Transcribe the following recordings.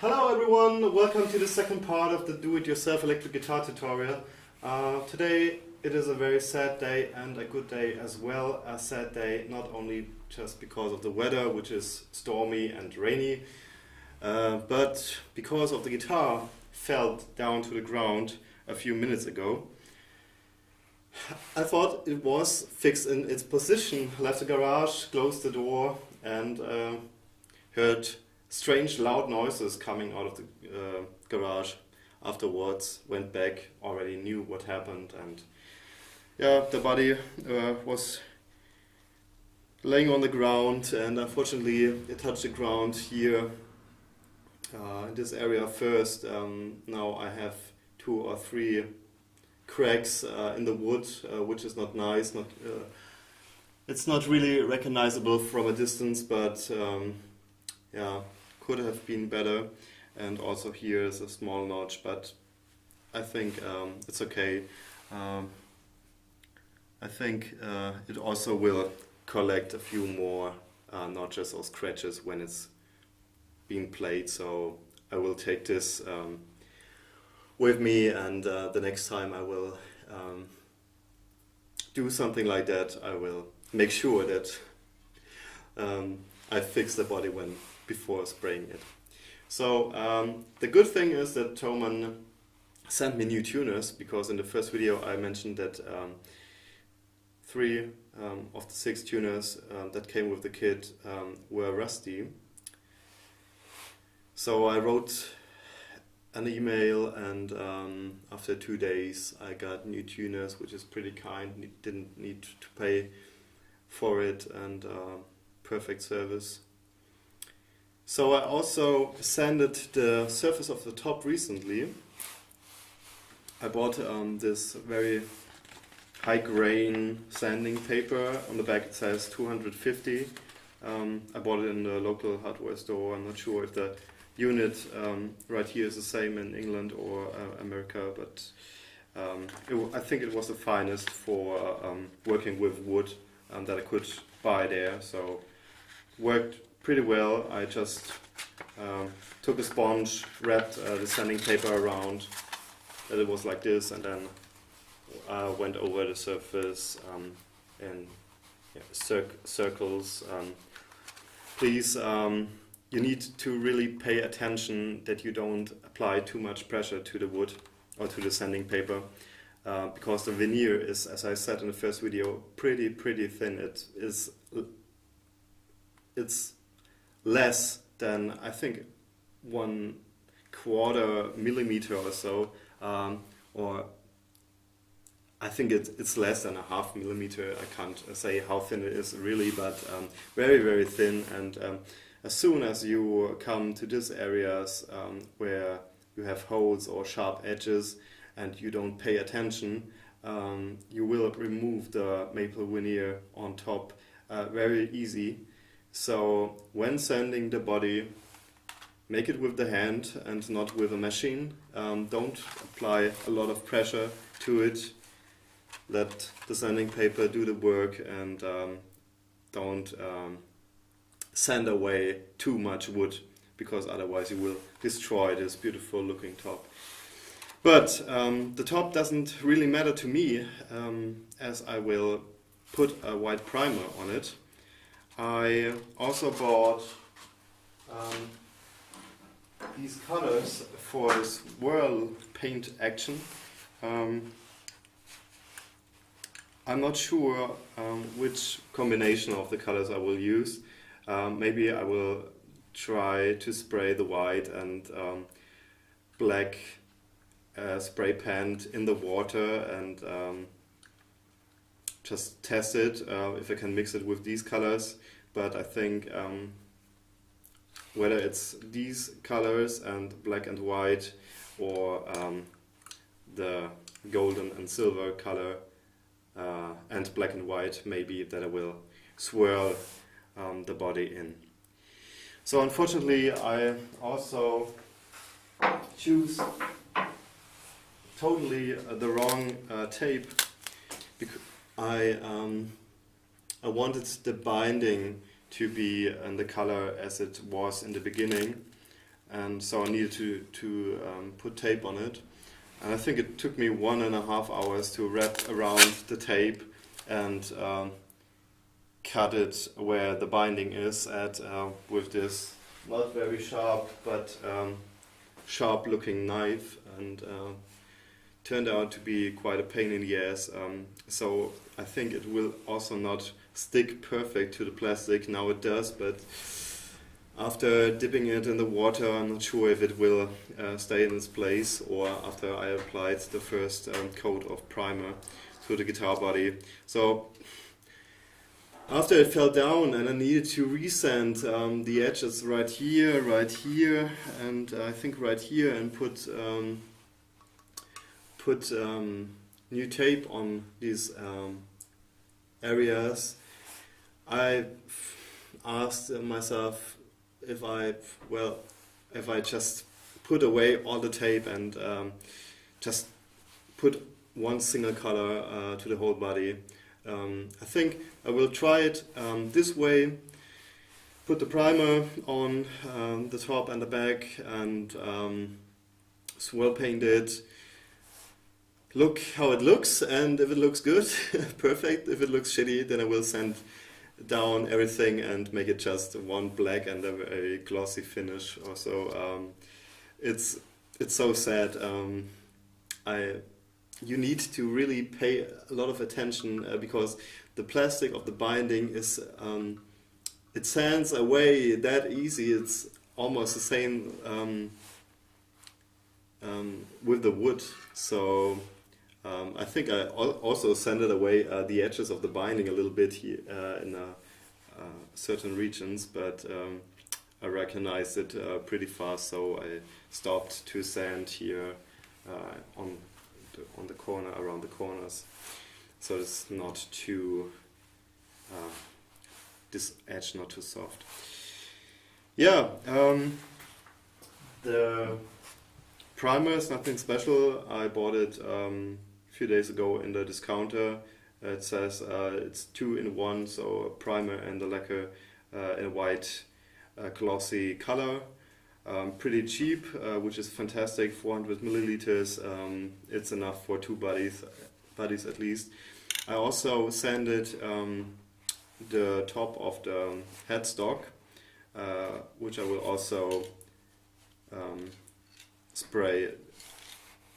Hello everyone, welcome to the second part of the do-it-yourself electric guitar tutorial. Today it is a very sad day and a good day as well. A sad day not only just because of the weather, which is stormy and rainy, but because of the guitar fell down to the ground a few minutes ago. I thought it was fixed in its position, left the garage, closed the door and heard strange loud noises coming out of the garage. Afterwards went back, already knew what happened, and yeah, the body was laying on the ground, and unfortunately it touched the ground here in this area first. Now I have 2 or 3 cracks in the wood, which is not nice. It's not really recognizable from a distance, but yeah, could have been better. And also here is a small notch, but I think it's okay. I think it also will collect a few more notches or scratches when it's being played, so I will take this with me, and the next time I will do something like that, I will make sure that I fix the body before spraying it. So the good thing is that Thomann sent me new tuners, because in the first video I mentioned that 3 of the 6 tuners that came with the kit were rusty. So I wrote an email, and after 2 days I got new tuners, which is pretty kind. Didn't need to pay for it, and perfect service. So I also sanded the surface of the top recently. I bought this very high grain sanding paper. On the back it says 250. I bought it in the local hardware store. I'm not sure if the unit right here is the same in England or America, but I think it was the finest for working with wood that I could buy there. So worked pretty well. I just took a sponge, wrapped the sanding paper around, that it was like this, and then went over the surface in circles. Please, you need to really pay attention that you don't apply too much pressure to the wood or to the sanding paper, because the veneer is, as I said in the first video, pretty thin. It's less than, I think, 1/4 millimeter or so, or I think it's less than 1/2 millimeter. I can't say how thin it is really, but very thin. And as soon as you come to these areas where you have holes or sharp edges and you don't pay attention, you will remove the maple veneer on top very easy. So when sanding the body, make it with the hand and not with a machine. Don't apply a lot of pressure to it. Let the sanding paper do the work, and don't sand away too much wood, because otherwise you will destroy this beautiful looking top. But the top doesn't really matter to me, as I will put a white primer on it. I also bought these colors for this whirl paint action. I'm not sure which combination of the colors I will use. Maybe I will try to spray the white and black spray paint in the water, and just test it if I can mix it with these colors. But I think whether it's these colors and black and white, or the golden and silver color and black and white, maybe that I will swirl the body in. So unfortunately I also choose totally the wrong tape, because I wanted the binding to be in the color as it was in the beginning, and so I needed to put tape on it. And I think it took me 1.5 hours to wrap around the tape and cut it where the binding is at with this not very sharp but sharp looking knife, and turned out to be quite a pain in the ass. So I think it will also not stick perfect to the plastic. Now it does, but after dipping it in the water, I'm not sure if it will stay in its place, or after I applied the first coat of primer to the guitar body. So after it fell down and I needed to resand the edges right here, and I think right here, and put new tape on these areas, I asked myself if I just put away all the tape and just put one single color to the whole body. I think I will try it this way, put the primer on the top and the back, and swirl paint it, look how it looks, and if it looks good, perfect. If it looks shitty, then I will sand down everything and make it just one black and a very glossy finish. Also, it's so sad. You need to really pay a lot of attention because the plastic of the binding is it sands away that easy. It's almost the same with the wood. So I think I also sanded away the edges of the binding a little bit here in certain regions, but I recognized it pretty fast, so I stopped to sand here on the corner, around the corners, so it's not too this edge not too soft. Yeah, the primer is nothing special. I bought it a few days ago in the discounter. It says it's 2-in-1, so a primer and a lacquer in a white glossy color. Pretty cheap, which is fantastic. 400 milliliters. It's enough for 2 bodies at least. I also sanded the top of the headstock, which I will also spray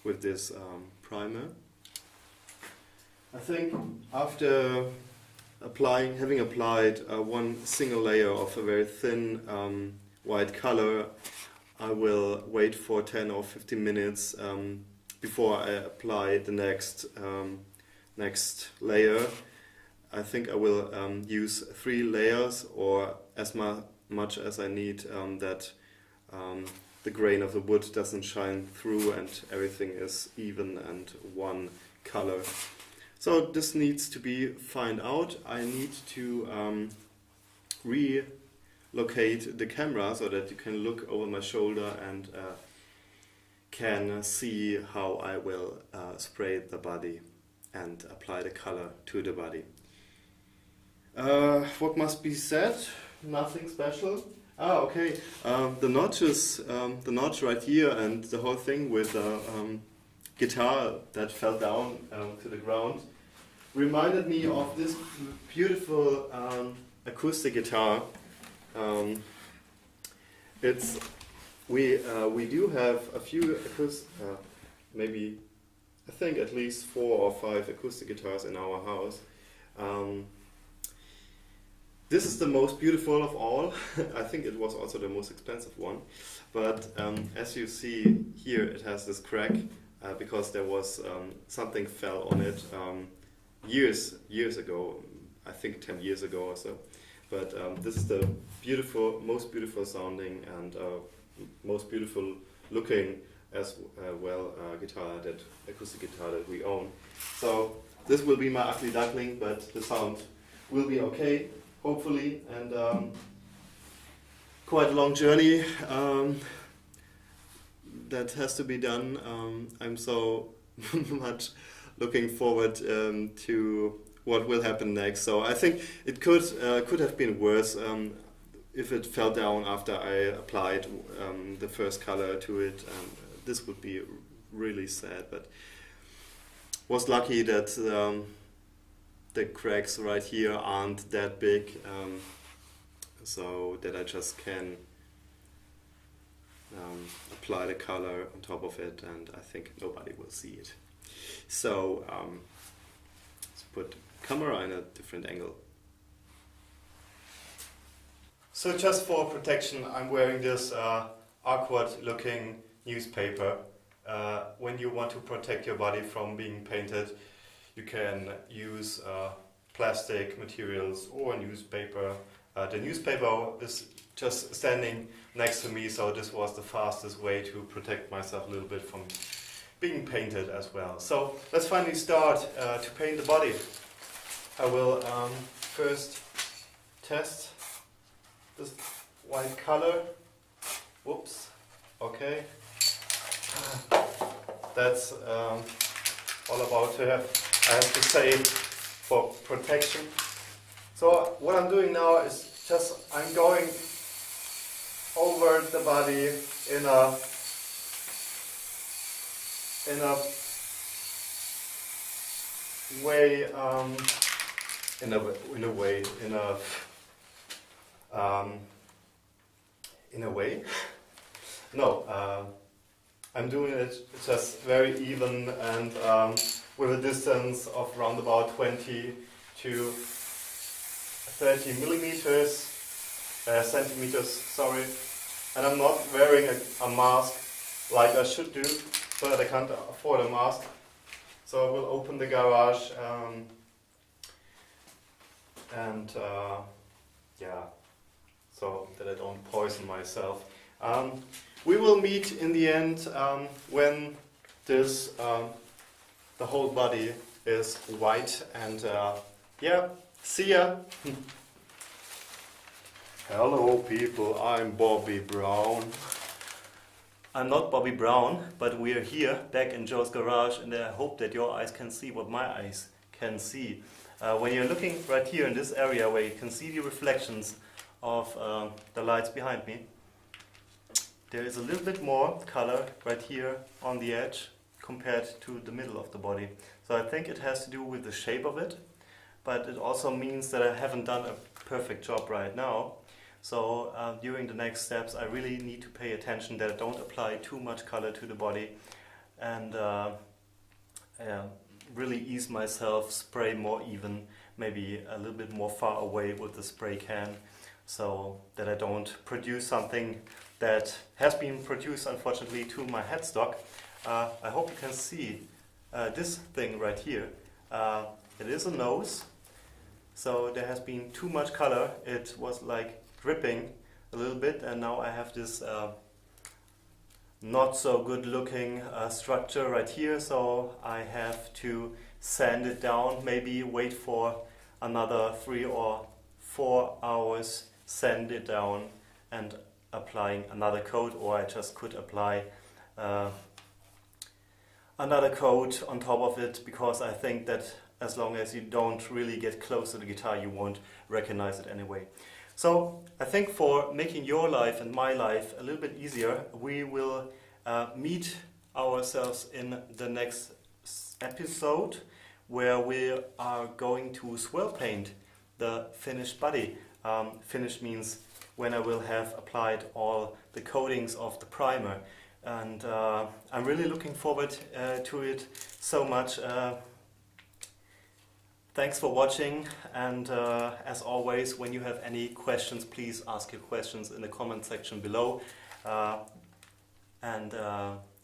with this primer. I think after having applied one single layer of a very thin white color, I will wait for 10 or 15 minutes before I apply the next layer. I think I will use 3 layers, or as much as I need, that the grain of the wood doesn't shine through and everything is even and one color. So this needs to be found out. I need to relocate the camera so that you can look over my shoulder and can see how I will spray the body and apply the color to the body. What must be said? Nothing special. Okay. The notches, the notch right here, and the whole thing with the guitar that fell down to the ground reminded me of this beautiful acoustic guitar. We do have a few maybe I think at least 4 or 5 acoustic guitars in our house. This is the most beautiful of all. I think it was also the most expensive one. But as you see here, it has this crack because there was something fell on it years ago. I think 10 years ago or so. But this is the most beautiful sounding and most beautiful looking as well acoustic guitar that we own. So this will be my Ugly Duckling, but the sound will be okay, hopefully. And quite a long journey that has to be done. I'm so much looking forward to what will happen next. So I think it could have been worse. if it fell down after I applied the first color to it, this would be really sad. But was lucky that the cracks right here aren't that big, so that I just can apply the color on top of it, and I think nobody will see it. So let's put the camera in a different angle. So just for protection, I'm wearing this awkward looking newspaper. When you want to protect your body from being painted, you can use plastic materials or newspaper. The newspaper is just standing next to me, so this was the fastest way to protect myself a little bit from being painted as well. So let's finally start to paint the body. I will first test this white color. Whoops. Okay. That's all about I have to say, for protection. So what I'm doing now is just I'm going over the body in a way I'm doing it just very even and with a distance of around about 20 to 30 millimeters, centimeters, sorry. And I'm not wearing a mask like I should do, but I can't afford a mask. So I will open the garage and yeah, so that I don't poison myself. We will meet in the end when this the whole body is white, and yeah, see ya. Hello people, I'm Bobby Brown. I'm not Bobby Brown, but we are here back in Joe's garage, and I hope that your eyes can see what my eyes can see. When you're looking right here in this area where you can see the reflections of the lights behind me, there is a little bit more color right here on the edge compared to the middle of the body. So I think it has to do with the shape of it, but it also means that I haven't done a perfect job right now. So during the next steps I really need to pay attention that I don't apply too much color to the body, and really ease myself, spray more even, maybe a little bit more far away with the spray can, so that I don't produce something that has been produced unfortunately to my headstock. I hope you can see this thing right here. It is a nose, so there has been too much color. It was like dripping a little bit, and now I have this not so good looking structure right here, so I have to sand it down, maybe wait for another 3 or 4 hours, sand it down and applying another coat, or I just could apply another coat on top of it, because I think that as long as you don't really get close to the guitar you won't recognize it anyway. So I think for making your life and my life a little bit easier, we will meet ourselves in the next episode, where we are going to swirl paint the finished body. Finished means when I will have applied all the coatings of the primer, and I'm really looking forward to it so much. Thanks for watching, and as always, when you have any questions, please ask your questions in the comment section below.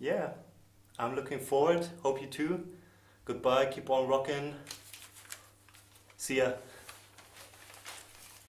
Yeah, I'm looking forward, hope you too. Goodbye, keep on rocking. See ya.